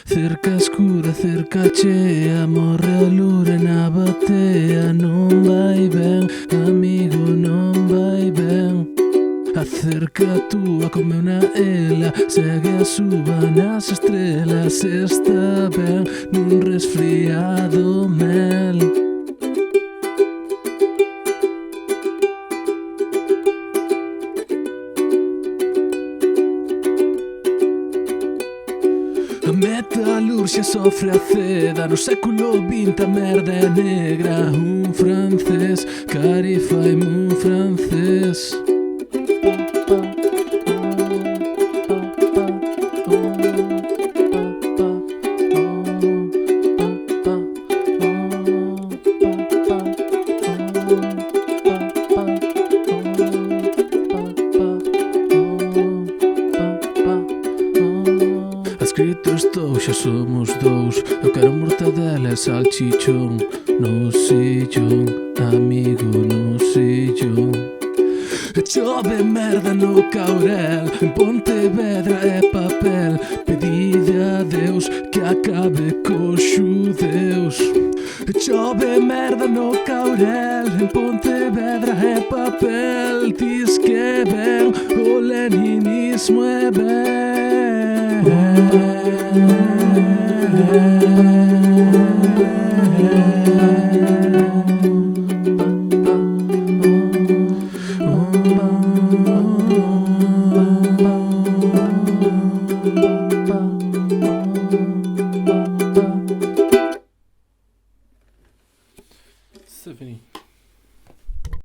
Cerca escura, cerca chea, morre a lura na batea. Non vai ben, amigo, non vai ben. Acerca a túa come unha ela, segue a suba nas estrelas. Está ben nun resfriado mel. A metalurgia sofre a ceda. No século XX a merda é negra. Un francés, cari faime un francés. Escrito estou, xa somos dous. Eu quero mortadela e salchichón no sillón, amigo, no sillón. Chove merda no Caurel, en Pontevedra é papel. Pedide a Deus que acabe cos xudeus. Chove merda no Caurel, en Pontevedra é papel. Diz que é ben, o leninismo é ben.